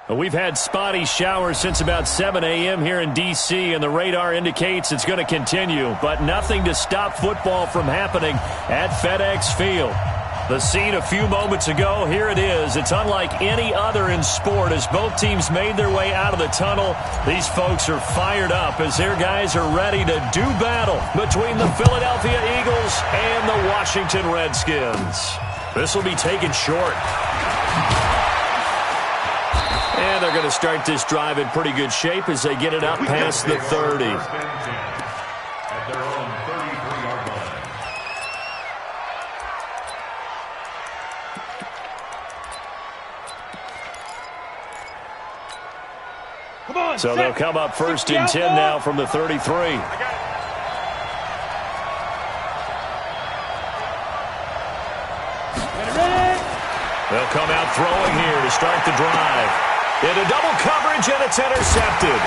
We've had spotty showers since about 7 a.m. here in D.C., and the radar indicates it's going to continue, but nothing to stop football from happening at FedEx Field. The scene a few moments ago, here it is. It's unlike any other in sport as both teams made their way out of the tunnel. These folks are fired up as their guys are ready to do battle between the Philadelphia Eagles and the Washington Redskins. This will be taken short. And they're going to start this drive in pretty good shape as they get it up past the 30. At their own 33-yard line. Come on, so they'll come up first and 10 now from the 33. They'll come out throwing here to start the drive. Into double coverage, and it's intercepted.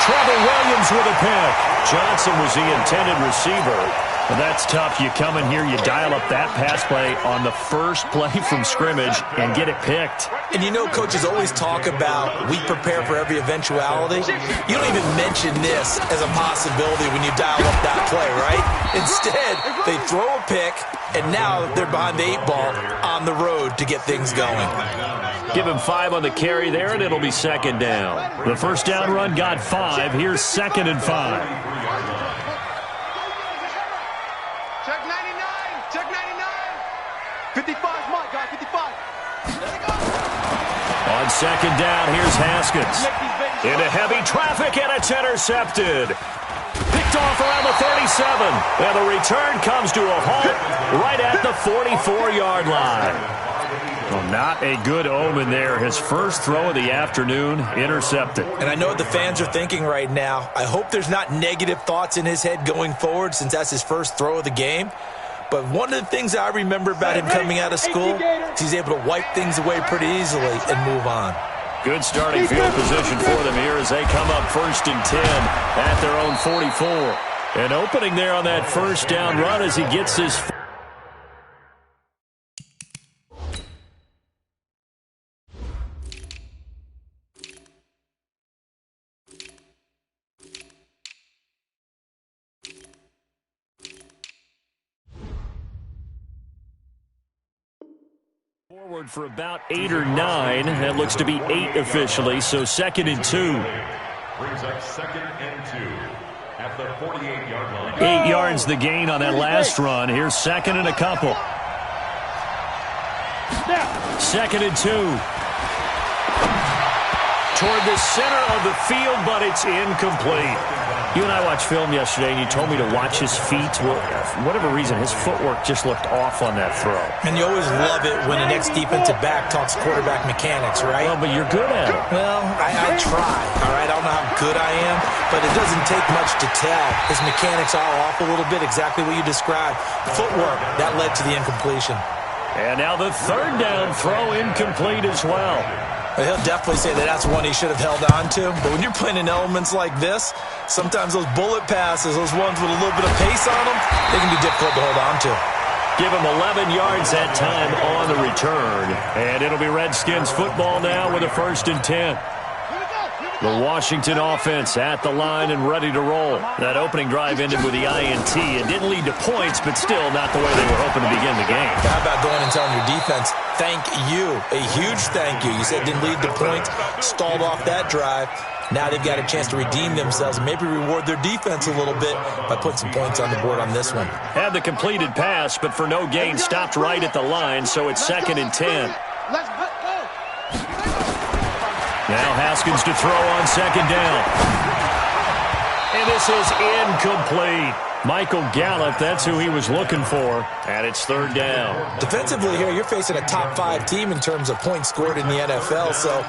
Trevor Williams with a pick. Johnson was the intended receiver. Well, that's tough. You come in here, you dial up that pass play on the first play from scrimmage and get it picked. And you know coaches always talk about we prepare for every eventuality. You don't even mention this as a possibility when you dial up that play, right? Instead, they throw a pick, and now they're behind the 8 ball on the road to get things going. Give him 5 on the carry there, and it'll be second down. The first down run got 5. Here's second and 5. Check 99. Check 99. 55, Mike, guy, 55. There they go. On second down, here's Haskins. Into heavy traffic, and it's intercepted. Picked off around the 37. And the return comes to a halt right at the 44-yard line. Well, not a good omen there. His first throw of the afternoon, intercepted. And I know what the fans are thinking right now. I hope there's not negative thoughts in his head going forward since that's his first throw of the game. But one of the things I remember about him coming out of school is he's able to wipe things away pretty easily and move on. Good starting field position for them here as they come up first and 10 at their own 44. And opening there on that first down run as he gets his... Forward for about 8 or 9. That looks to be 8 officially, so second and 2. Brings up second and 2 at the 48-yard line. 8 yards the gain on that last run. Here's second and a couple. Second and 2. Toward the center of the field, but it's incomplete. You and I watched film yesterday, and you told me to watch his feet. Well, for whatever reason, his footwork just looked off on that throw. And you always love it when the next defensive back talks quarterback mechanics, right? Well, but you're good at it. Well, I try, all right? I don't know how good I am, but it doesn't take much to tell. His mechanics are off a little bit, exactly what you described. Footwork, that led to the incompletion. And now the third down throw incomplete as well. He'll definitely say that that's one he should have held on to. But when you're playing in elements like this, sometimes those bullet passes, those ones with a little bit of pace on them, they can be difficult to hold on to. Give him 11 yards that time on the return. And it'll be Redskins football now with a first and 10. The Washington offense at the line and ready to roll. That opening drive ended with the INT. It didn't lead to points, but still not the way they were hoping to begin the game. How about going and telling your defense, thank you, a huge thank you. You said it didn't lead to points, stalled off that drive. Now they've got a chance to redeem themselves and maybe reward their defense a little bit by putting some points on the board on this one. Had the completed pass, but for no gain, stopped right at the line, so it's second and 10. Let's go. Now Haskins to throw on second down. And this is incomplete. Michael Gallup, that's who he was looking for. And it's third down. Defensively here, you're facing a top 5 team in terms of points scored in the NFL. So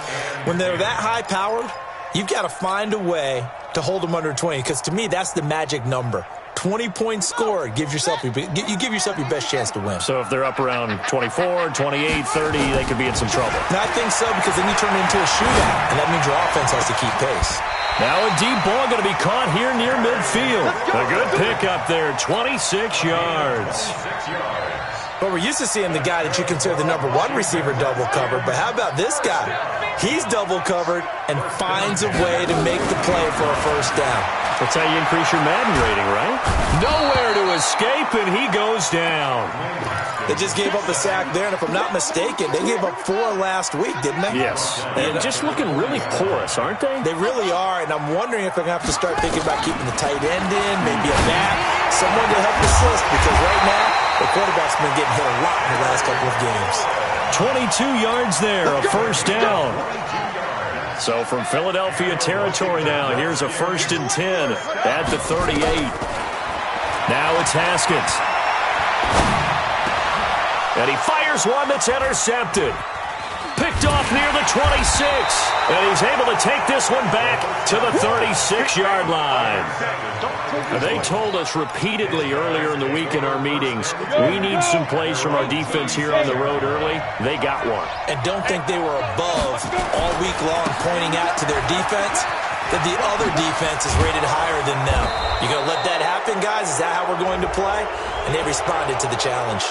when they're that high-powered, you've got to find a way to hold them under 20. Because to me, that's the magic number. 20 points scored, you give yourself your best chance to win. So if they're up around 24, 28, 30, they could be in some trouble. And I think so, because then you turn it into a shootout, and that means your offense has to keep pace. Now a deep ball going to be caught here near midfield. A good pick up there, 26 yards. 26 yards. But we're used to seeing the guy that you consider the number one receiver double covered. But how about this guy? He's double covered and finds a way to make the play for a first down. That's how you increase your Madden rating, right? Nowhere to escape, and he goes down. They just gave up a sack there, and if I'm not mistaken, they gave up 4 last week, didn't they? Yes. And just looking really porous, aren't they? They really are, and I'm wondering if they're going to have to start thinking about keeping the tight end in, maybe a back, someone to help assist, because right now, the quarterback's been getting hit a lot in the last couple of games. 22 yards there, a first down. So from Philadelphia territory now, here's a 1st and 10 at the 38. Now it's Haskins. And he fires one that's intercepted. Picked off near the 26. And he's able to take this one back to the 36-yard line. They told us repeatedly earlier in the week in our meetings, we need some plays from our defense here on the road early. They got one. And don't think they were above all week long pointing out to their defense that the other defense is rated higher than them. You going to let that happen, guys? Is that how we're going to play? And they responded to the challenge.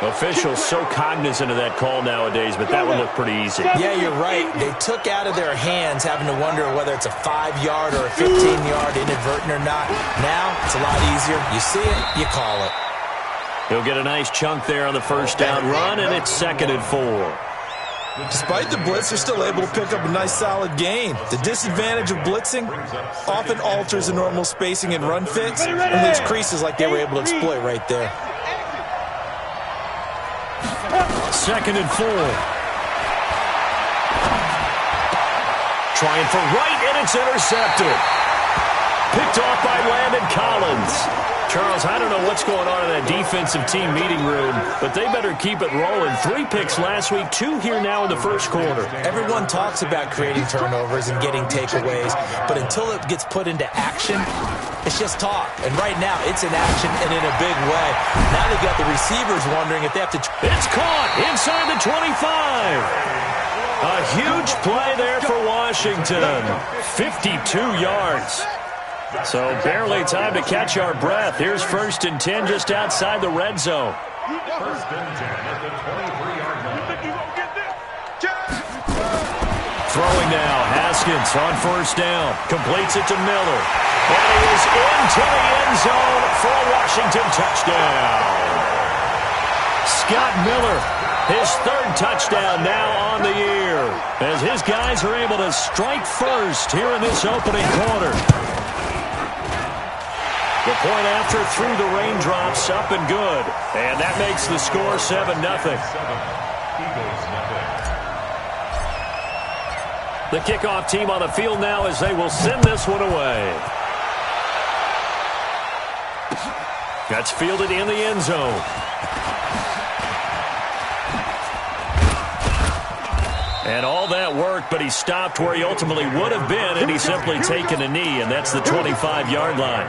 Officials so cognizant of that call nowadays, but that one looked pretty easy. Yeah, you're right. They took out of their hands having to wonder whether it's a 5-yard or a 15-yard inadvertent or not. Now, it's a lot easier. You see it, you call it. He'll get a nice chunk there on the first down run, and it's 2nd and 4. Despite the blitz, they're still able to pick up a nice solid gain. The disadvantage of blitzing often alters the normal spacing and run fits and leaves creases like they were able to exploit right there. 2nd and 4. Trying for right, and it's intercepted. Picked off by Landon Collins. Charles, I don't know what's going on in that defensive team meeting room, but they better keep it rolling. 3 picks last week, 2 here now in the first quarter. Everyone talks about creating turnovers and getting takeaways, but until it gets put into action, it's just talk. And right now, it's in action and in a big way. Now they've got the receivers wondering if they have to... It's caught inside the 25. A huge play there for Washington. 52 yards. So barely time to catch our breath. Here's 1st and 10 just outside the red zone. 1st and 10 at the 23-yard line. Throwing now, Haskins on 1st down. Completes it to Miller. And he is into the end zone for a Washington touchdown. Scott Miller, his 3rd touchdown now on the year, as his guys are able to strike first here in this opening quarter. The point after through the raindrops, up and good. And that makes the score 7-0. The kickoff team on the field now as they will send this one away. That's fielded in the end zone. And all that worked, but he stopped where he ultimately would have been, and he's simply taken a knee, and that's the 25-yard line.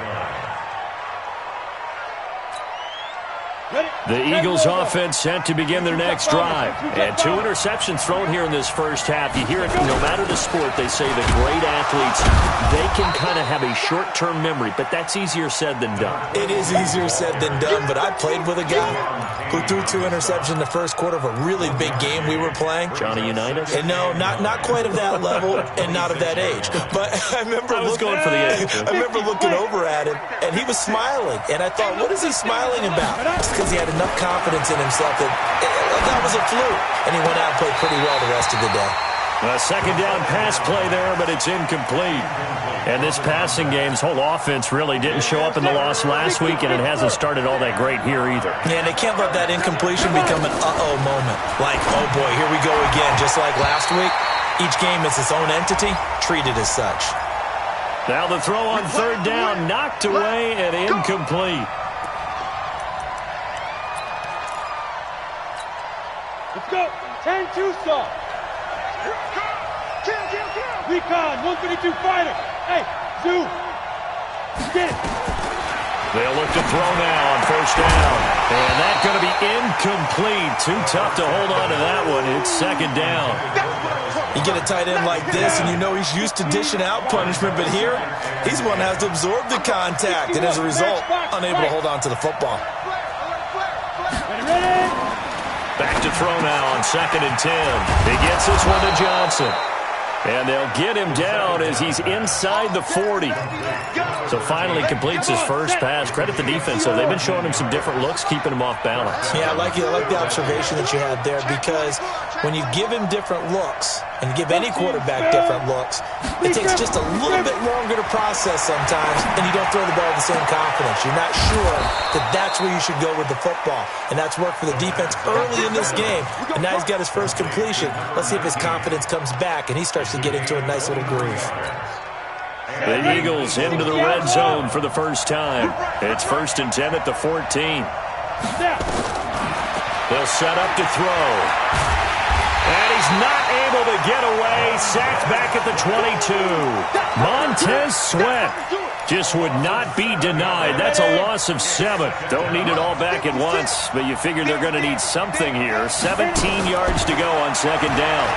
The Eagles offense set to begin their next drive. And 2 interceptions thrown here in this first half. You hear it, no matter the sport, they say that great athletes, they can kind of have a short-term memory, but that's easier said than done. It is easier said than done, but I played with a guy who threw 2 interceptions in the first quarter of a really big game we were playing. Johnny Unitas? And no, not quite of that level and not of that age. But I remember going for the age. I remember looking over at him, and he was smiling. And I thought, what is he smiling about? It's because he had enough confidence in himself that was a fluke. And he went out and played pretty well the rest of the day. A 2nd down pass play there, but it's incomplete. And this passing game's whole offense really didn't show up in the loss last week, and it hasn't started all that great here either. Yeah, and they can't let that incompletion become an uh-oh moment. Like, oh boy, here we go again. Just like last week, each game is its own entity, treated as such. Now the throw on 3rd down, knocked away and incomplete. Let's go. 10 Tucson. Recon, 132 fighter. Hey, Zoo. Get it. They'll look to throw now on 1st down. And that's going to be incomplete. Too tough to hold on to that one. It's 2nd down. You get a tight end like this, and you know he's used to dishing out punishment, but here, he's the one that has to absorb the contact, and as a result, unable to hold on to the football. Ready, Back to throw now on 2nd and 10. He gets this one to Johnson. And they'll get him down as he's inside the 40. So finally completes his first pass. Credit the defense, though. They've been showing him some different looks, keeping him off balance. Yeah, I like the observation that you had there, because when you give him different looks, and you give any quarterback different looks, it takes just a little bit longer to process sometimes, and you don't throw the ball with the same confidence. You're not sure that that's where you should go with the football. And that's worked for the defense early in this game. And now he's got his first completion. Let's see if his confidence comes back and he starts to get into a nice little groove. The Eagles into the red zone for the first time. It's 1st and 10 at the 14. They'll set up to throw. And he's not able to get away. Sacked back at the 22. Montez Sweat just would not be denied. That's a loss of 7. Don't need it all back at once, but you figure they're going to need something here. 17 yards to go on 2nd down.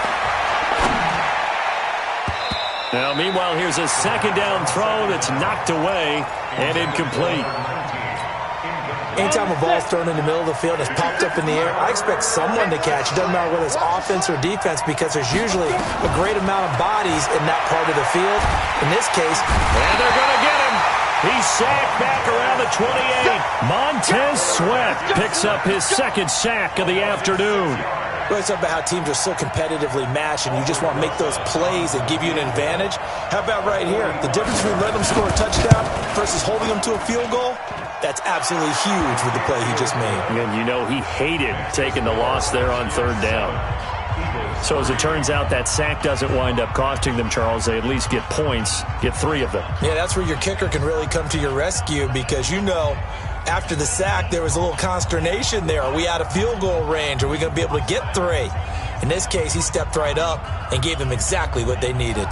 Now, meanwhile, here's a 2nd down throw that's knocked away and incomplete. Anytime a ball's thrown in the middle of the field and it's popped up in the air, I expect someone to catch. It doesn't matter whether it's offense or defense, because there's usually a great amount of bodies in that part of the field. In this case, and they're going to get him. He's sacked back around the 28. Montez Sweat picks up his 2nd sack of the afternoon. Well, it's about how teams are so competitively matched, and you just want to make those plays that give you an advantage. How about right here? The difference between letting them score a touchdown versus holding them to a field goal? That's absolutely huge with the play he just made. And you know he hated taking the loss there on 3rd down. So as it turns out, that sack doesn't wind up costing them, Charles. They at least get points, get 3 of them. Yeah, that's where your kicker can really come to your rescue, because you know after the sack there was a little consternation there. Are we out of field goal range? Are we going to be able to get 3? In this case, he stepped right up and gave them exactly what they needed.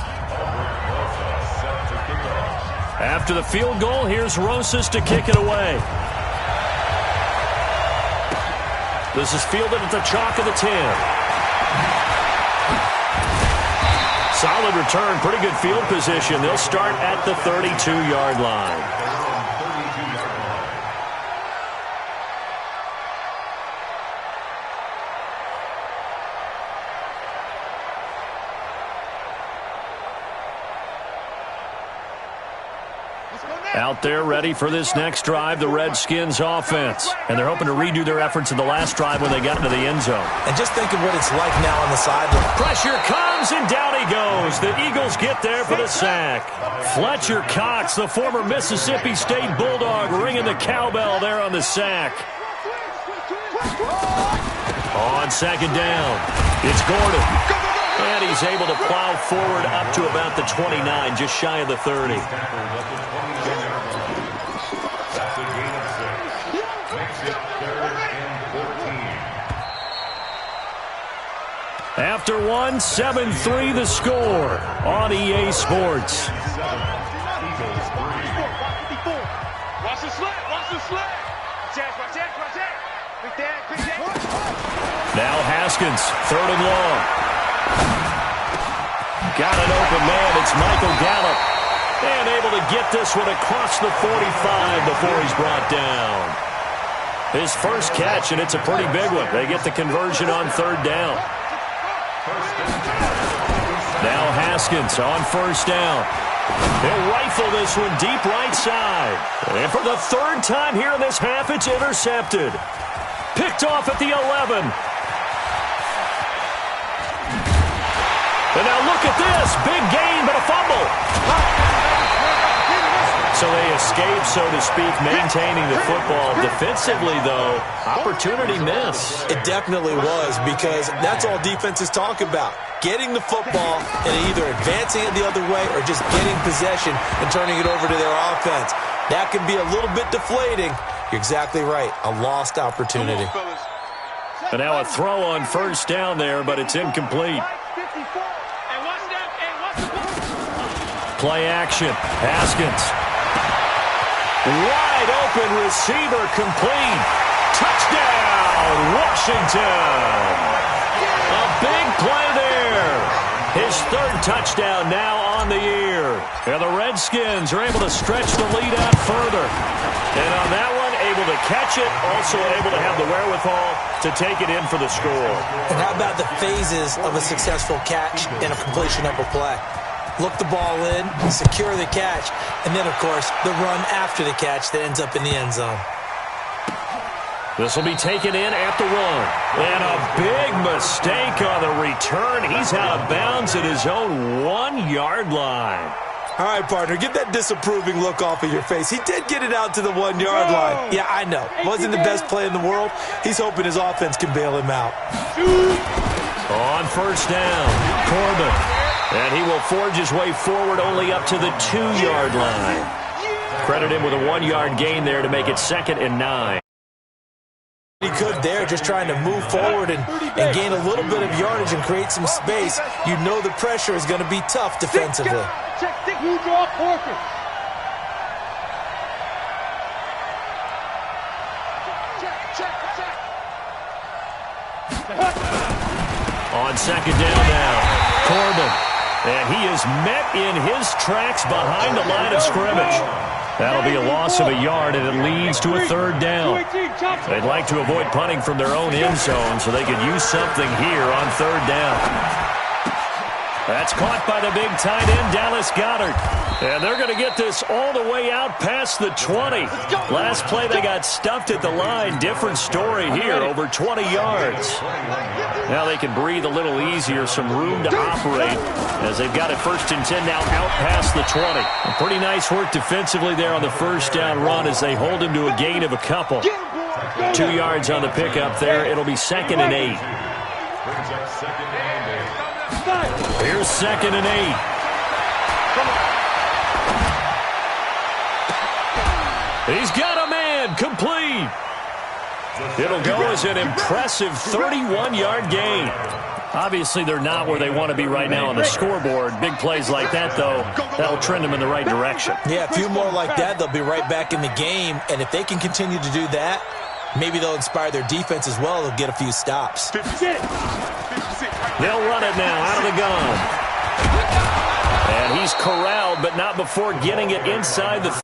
After the field goal, here's Rosas to kick it away. This is fielded at the chalk of the 10. Solid return, pretty good field position. They'll start at the 32-yard line. Out there ready for this next drive, the Redskins offense. And they're hoping to redo their efforts in the last drive when they got into the end zone. And just think of what it's like now on the sideline. Pressure comes, and down he goes. The Eagles get there for the sack. Fletcher Cox, the former Mississippi State Bulldog, ringing the cowbell there on the sack. On 2nd down, it's Gordon. And he's able to plow forward up to about the 29, just shy of the 30. After 1, 7-3 the score on EA Sports. Watch the slap, watch the slap. Watch that. Quick that. Now Haskins, 3rd and long. Got an open man, it's Michael Gallup. And able to get this one across the 45 before he's brought down. His first catch, and it's a pretty big one. They get the conversion on 3rd down. Now Haskins on 1st down. He'll rifle this one deep right side. And for the 3rd time here in this half, it's intercepted. Picked off at the 11. And now look at this. Big gain, but a fumble. So they escape, so to speak, maintaining the football. Defensively, though, opportunity miss. It definitely was, because that's all defenses talk about. Getting the football and either advancing it the other way or just getting possession and turning it over to their offense. That can be a little bit deflating. You're exactly right. A lost opportunity. And now a throw on 1st down there, but it's incomplete. Play action. Haskins. Wide open receiver, complete. Touchdown, Washington. A big play there. His 3rd touchdown now on the year. And the Redskins are able to stretch the lead out further. And on that one, a able to catch it, also able to have the wherewithal to take it in for the score. And how about the phases of a successful catch and a completion of a play? Look the ball in, secure the catch, and then, of course, the run after the catch that ends up in the end zone. This will be taken in at the 1. And a big mistake on the return. He's out of bounds at his own 1-yard line. All right, partner, get that disapproving look off of your face. He did get it out to the 1-yard line. Yeah, I know. Wasn't the best play in the world. He's hoping his offense can bail him out. On first down, Corbin. And he will forge his way forward only up to the 2-yard line. Credit him with a 1-yard gain there to make it 2nd and 9. He could there, just trying to move forward and gain a little bit of yardage and create some space. You know the pressure is going to be tough defensively. Check, who draw Porkins? Check. On 2nd down now, Corbin. And he is met in his tracks behind the line of scrimmage. That'll be a loss of a yard, and it leads to a 3rd down. They'd like to avoid punting from their own end zone so they could use something here on 3rd down. That's caught by the big tight end, Dallas Goedert. And they're going to get this all the way out past the 20. Last play, they got stuffed at the line. Different story here, over 20 yards. Now they can breathe a little easier, some room to operate as they've got it 1st and 10 now out past the 20. A pretty nice work defensively there on the 1st down run as they hold him to a gain of a couple. 2 yards on the pickup there. It'll be 2nd and 8. Here's 2nd and 8. He's got a man, complete. It'll go as an impressive 31-yard gain. Obviously, they're not where they want to be right now on the scoreboard. Big plays like that, though, that'll trend them in the right direction. Yeah, a few more like that, they'll be right back in the game. And if they can continue to do that, maybe they'll inspire their defense as well. They'll get a few stops. They'll run it now out of the gun. And he's corralled, but not before getting it inside the